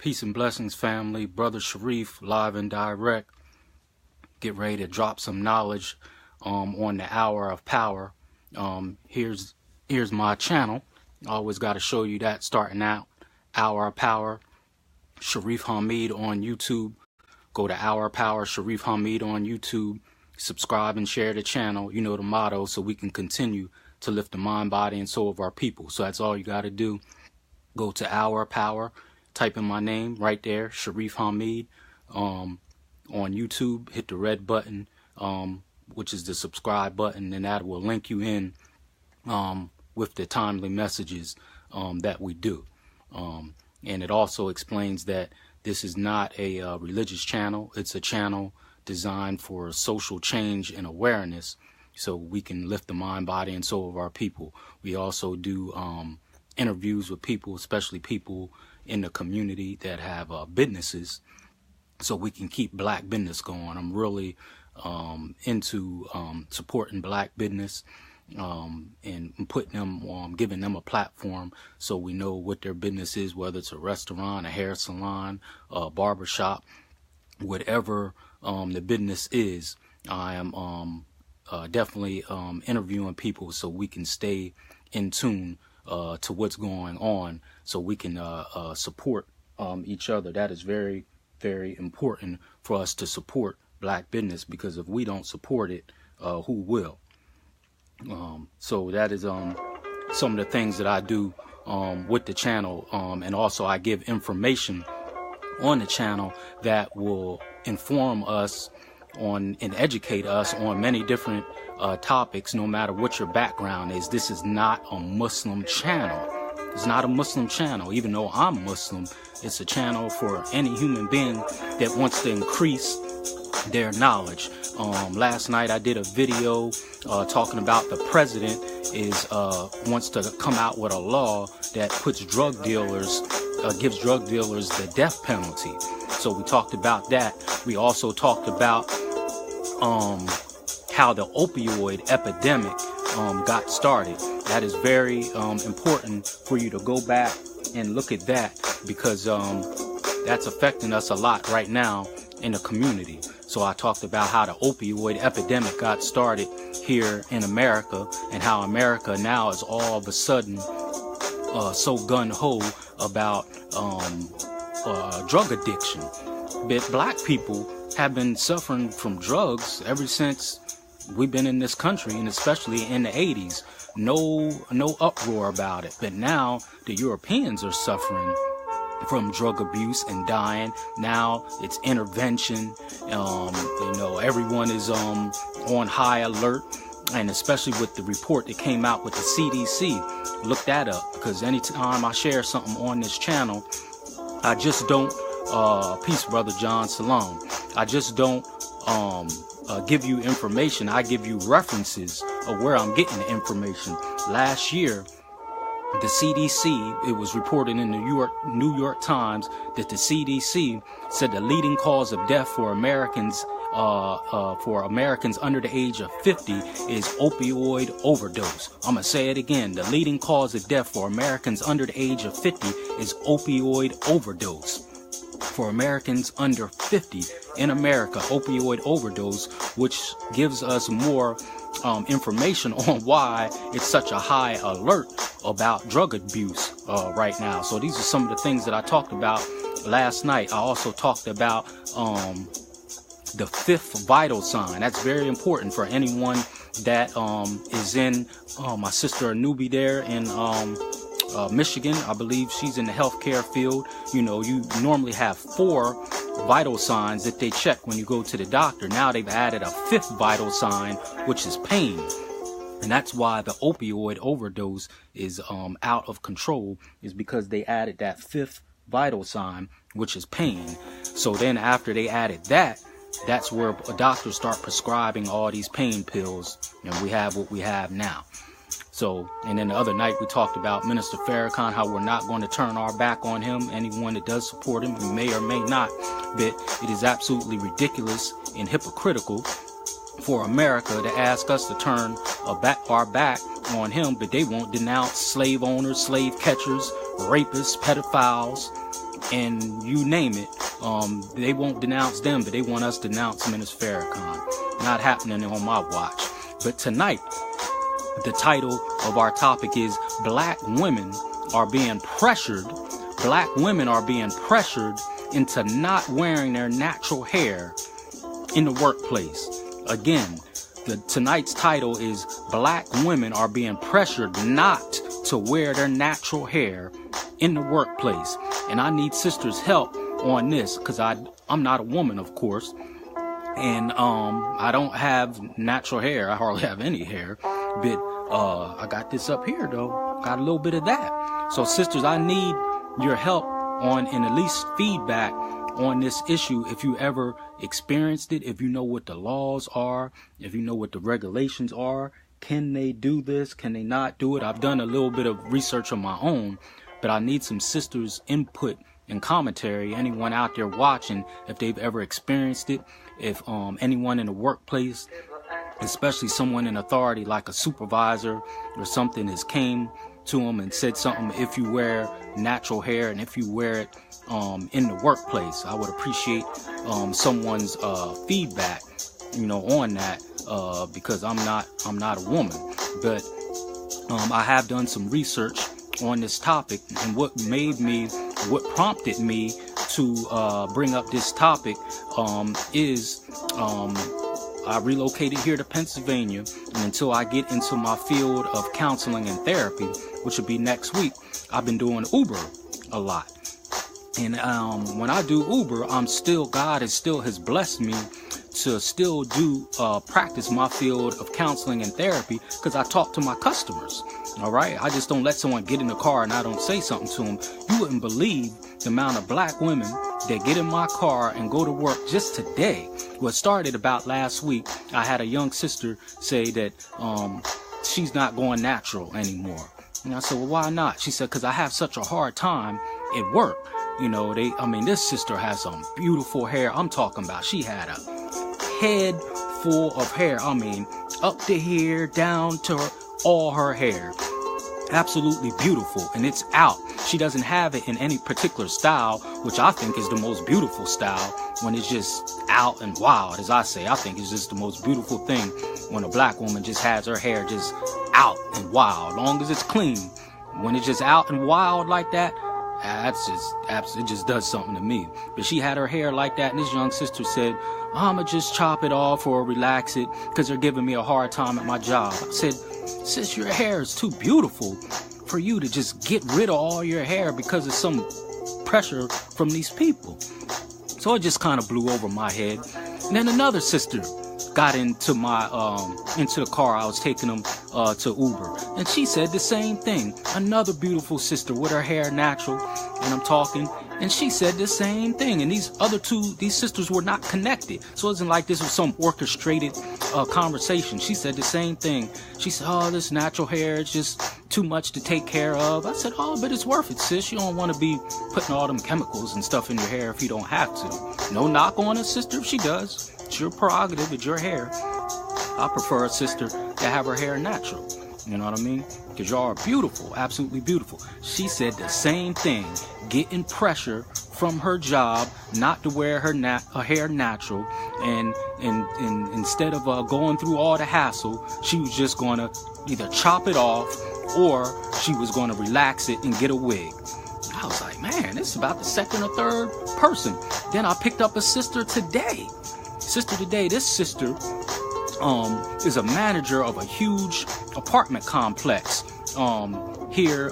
Peace and blessings, family. Brother Shareef, live and direct. Get ready to drop some knowledge on the Hour of Power. Here's my channel. I always got to show you that starting out. Hour of Power, Shareef Hamid on YouTube. Go to Hour of Power, Shareef Hamid on YouTube. Subscribe and share the channel. You know the motto, so we can continue to lift the mind, body, and soul of our people. So that's all you got to do. Go to Hour of Power. Type in my name right there, Shareef Hamid, on YouTube. Hit the red button, which is the subscribe button, and that will link you in with the timely messages that we do. And it also explains that this is not a religious channel. It's a channel designed for social change and awareness, so we can lift the mind, body, and soul of our people. We also do interviews with people, especially people in the community that have businesses, so we can keep black business going. I'm really into supporting black business and putting them, giving them a platform so we know what their business is, whether it's a restaurant, a hair salon, a barbershop, whatever the business is. I am definitely interviewing people so we can stay in tune to what's going on, so we can support each other. That is very, very important for us to support black business, because if we don't support it, who will? So that is some of the things that I do with the channel, and also I give information on the channel that will inform us on and educate us on many different topics, no matter what your background is. This is not a Muslim channel. It's not a Muslim channel. Even though I'm Muslim, it's a channel for any human being that wants to increase their knowledge. Last night I did a video talking about the president wants to come out with a law that puts drug dealers, gives drug dealers the death penalty. So we talked about that. We also talked about how the opioid epidemic got started. That is very important for you to go back and look at that, because that's affecting us a lot right now in the community. So I talked about how the opioid epidemic got started here in America, and how America now is all of a sudden so gun-ho about drug addiction. But black people have been suffering from drugs ever since we've been in this country, and especially in the 80s. No uproar about it. But now the Europeans are suffering from drug abuse and dying. Now it's intervention. Everyone is on high alert, and especially with the report that came out with the CDC. Look that up, because anytime I share something on this channel, I just don't peace, brother John, salam. I just don't give you information. I give you references of where I'm getting the information. Last year, the CDC, it was reported in the New York Times that the CDC said the leading cause of death for Americans under the age of 50 is opioid overdose. I'm gonna say it again. The leading cause of death for Americans under the age of 50 is opioid overdose. For Americans under 50 in America, opioid overdose, which gives us more information on why it's such a high alert about drug abuse right now. So these are some of the things that I talked about last night. I also talked about the fifth vital sign. That's very important for anyone that is in my sister Anubi there in Michigan. I believe she's in the healthcare field. You normally have 4 vital signs that they check when you go to the doctor. Now they've added a 5th vital sign, which is pain. And that's why the opioid overdose is out of control, is because they added that 5th vital sign, which is pain. So then after they added that, that's where doctors start prescribing all these pain pills, and we have what we have now. So, and then the other night we talked about Minister Farrakhan, how we're not going to turn our back on him. Anyone that does support him, we may or may not, but it is absolutely ridiculous and hypocritical for America to ask us to turn our back on him, but they won't denounce slave owners, slave catchers, rapists, pedophiles, and you name it. They won't denounce them, but they want us to denounce Minister Farrakhan. Not happening on my watch. But tonight, the title of our topic is Black Women Are Being Pressured. Black women are being pressured into not wearing their natural hair in the workplace. Again, tonight's title is Black Women Are Being Pressured Not to Wear Their Natural Hair in the Workplace. And I need sisters' help on this because I'm not a woman, of course. And I don't have natural hair. I hardly have any hair. But I got this up here, though. Got a little bit of that. So, sisters, I need your help on, and at least feedback on this issue. If you ever experienced it, if you know what the laws are, if you know what the regulations are, can they do this? Can they not do it? I've done a little bit of research on my own, but I need some sisters' input and commentary. Anyone out there watching, if they've ever experienced it, if anyone in the workplace, especially someone in authority like a supervisor or something, has came to them and said something, if you wear natural hair and if you wear it in the workplace. I would appreciate someone's feedback, on that, because I'm not a woman. But I have done some research on this topic, and what prompted me to bring up this topic is I relocated here to Pennsylvania, and until I get into my field of counseling and therapy, which will be next week, I've been doing Uber a lot. And when I do Uber, God has blessed me to still do practice my field of counseling and therapy, because I talk to my customers. All right, I just don't let someone get in the car and I don't say something to them. You wouldn't believe the amount of black women that get in my car and go to work. Just today, what started about last week, I had a young sister say that she's not going natural anymore. And I said, well, why not? She said, because I have such a hard time at work. This sister has some beautiful hair. I'm talking about, she had a head full of hair. Up to here, down to all her hair. Absolutely beautiful, and it's out. She doesn't have it in any particular style, which I think is the most beautiful style, when it's just out and wild. As I say, I think it's just the most beautiful thing when a black woman just has her hair just out and wild, long as it's clean. When it's just out and wild like that, it just does something to me. But she had her hair like that, and this young sister said, I'ma just chop it off or relax it because they're giving me a hard time at my job. I said, sis, your hair is too beautiful for you to just get rid of all your hair because of some pressure from these people. So it just kind of blew over my head. And then another sister got into the car. I was taking them to Uber, and she said the same thing. Another beautiful sister with her hair natural, and I'm talking, and she said the same thing. And these sisters were not connected, so it wasn't like this was some orchestrated conversation. She said the same thing. She said, oh, this natural hair, it's just too much to take care of. I said, oh, but it's worth it, sis. You don't want to be putting all them chemicals and stuff in your hair if you don't have to. No knock on a sister if she does. It's your prerogative, it's your hair. I prefer a sister that have her hair natural. You know what I mean? Because y'all are beautiful, absolutely beautiful. She said the same thing, getting pressure from her job not to wear her hair natural, and instead of going through all the hassle, she was just going to either chop it off or she was going to relax it and get a wig. I was like, man, this is about the second or third person. Then I picked up a sister today. This sister is a manager of a huge apartment complex here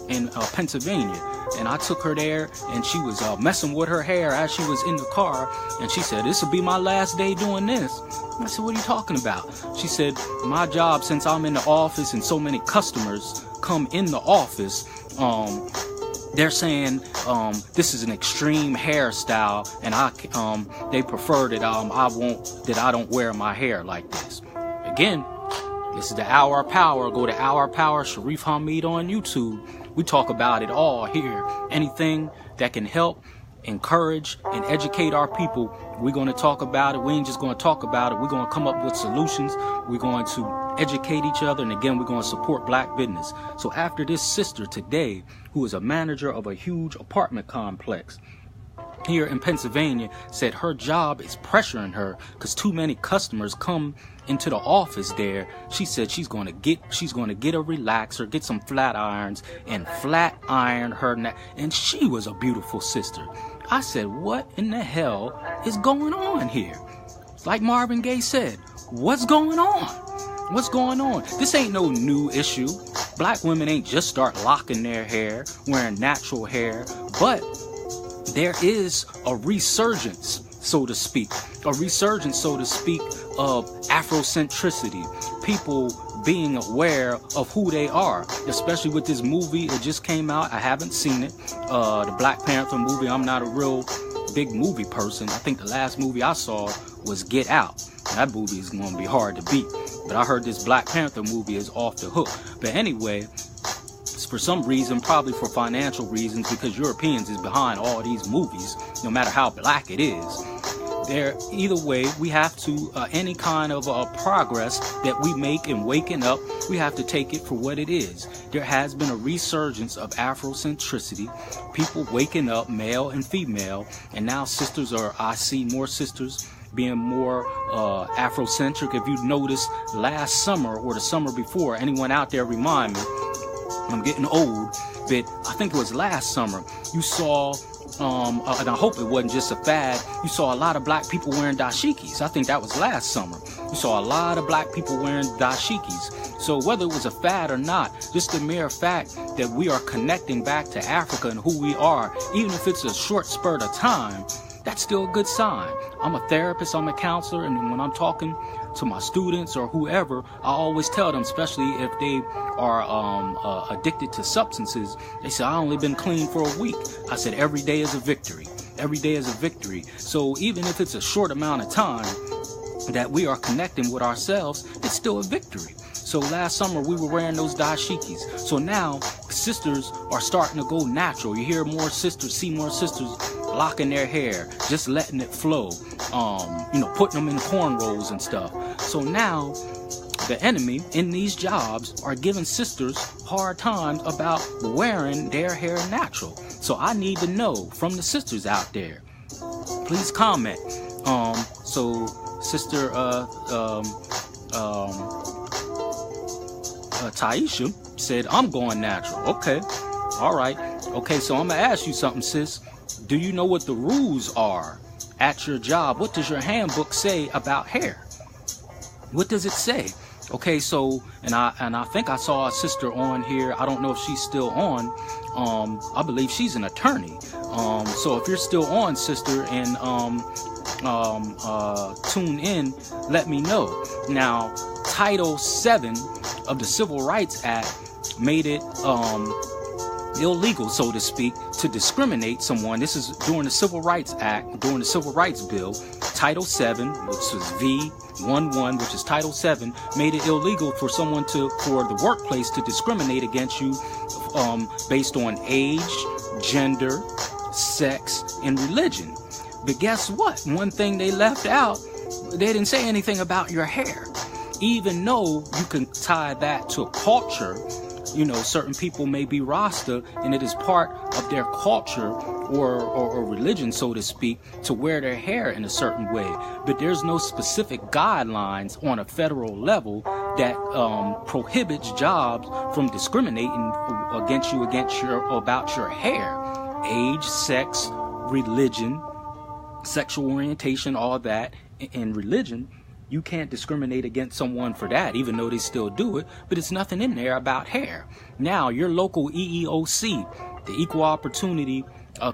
in Pennsylvania. And I took her there, and she was messing with her hair as she was in the car. And she said, this will be my last day doing this. I said, what are you talking about? She said, my job, since I'm in the office and so many customers come in the office, they're saying this is an extreme hairstyle, and they prefer that I don't wear my hair like this. Again, this is the Hour of Power. Go to Hour of Power, Shareef Hamid on YouTube. We talk about it all here. Anything that can help, encourage, and educate our people, we're going to talk about it. We ain't just going to talk about it. We're going to come up with solutions. We're going to educate each other, and again, we're going to support black business. So after this sister today, who is a manager of a huge apartment complex here in Pennsylvania, said her job is pressuring her because too many customers come into the office there. She said she's going to get a relaxer, get some flat irons, and flat iron her neck. And she was a beautiful sister. I said, what in the hell is going on here? Like Marvin Gaye said, what's going on? What's going on? This ain't no new issue. Black women ain't just start locking their hair, wearing natural hair, but there is a resurgence, so to speak, of Afrocentricity. People being aware of who they are, especially with this movie. It just came out. I haven't seen it. The Black Panther movie. I'm not a real big movie person. I think the last movie I saw was Get Out. That movie is going to be hard to beat. But I heard this Black Panther movie is off the hook. But anyway, for some reason, probably for financial reasons, because Europeans is behind all these movies, no matter how black it is. Either way, we have to, any kind of progress that we make in waking up, we have to take it for what it is. There has been a resurgence of Afrocentricity, people waking up, male and female, and now I see more sisters being more Afrocentric. If you noticed last summer or the summer before, anyone out there remind me, I'm getting old, but I think it was last summer, you saw, and I hope it wasn't just a fad, you saw a lot of black people wearing dashikis. I think that was last summer. You saw a lot of black people wearing dashikis. So whether it was a fad or not, just the mere fact that we are connecting back to Africa and who we are, even if it's a short spurt of time, that's still a good sign. I'm a therapist, I'm a counselor, and when I'm talking to my students or whoever, I always tell them, especially if they are addicted to substances, they say, I only been clean for a week. I said, every day is a victory. Every day is a victory. So even if it's a short amount of time that we are connecting with ourselves, it's still a victory. So last summer we were wearing those dashikis. So now sisters are starting to go natural. You hear more sisters, see more sisters locking their hair, just letting it flow, putting them in cornrows and stuff. So now the enemy in these jobs are giving sisters hard times about wearing their hair natural. So I need to know from the sisters out there. Please comment. So Sister Taisha said, I'm going natural. Okay. All right. Okay, so I'm going to ask you something, sis. Do you know what the rules are at your job? What does your handbook say about hair? What does it say? Okay, so, and I think I saw a sister on here. I don't know if she's still on. I believe she's an attorney. So if you're still on, sister, and tune in, let me know. Now, Title 7 of the Civil Rights Act made it illegal, so to speak, to discriminate someone. This is during the Civil Rights Act, during the Civil Rights Bill. Title 7, which was V11, which is Title 7, made it illegal for for the workplace to discriminate against you based on age, gender, sex, and religion. But guess what? One thing they left out, they didn't say anything about your hair. Even though you can tie that to culture, certain people may be Rasta, and it is part of their culture or religion, so to speak, to wear their hair in a certain way. But there's no specific guidelines on a federal level that prohibits jobs from discriminating against you about your hair, age, sex, religion, sexual orientation, all that. In religion, you can't discriminate against someone for that, even though they still do it, but it's nothing in there about hair. Now, your local EEOC, the Equal Opportunity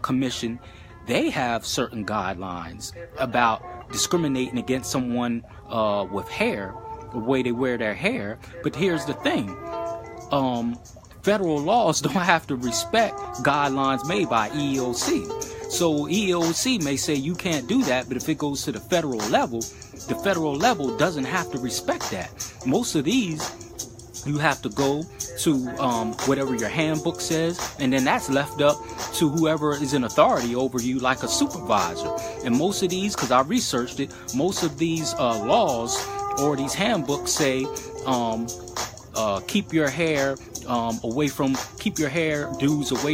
Commission, they have certain guidelines about discriminating against someone with hair, the way they wear their hair. But here's the thing. Federal laws don't have to respect guidelines made by EEOC. So EEOC may say you can't do that, but if it goes to the federal level doesn't have to respect that. Most of these, you have to go to whatever your handbook says, and then that's left up to whoever is in authority over you, like a supervisor. And most of these, because I researched it, most of these laws or these handbooks say keep your hair keep your hair dudes away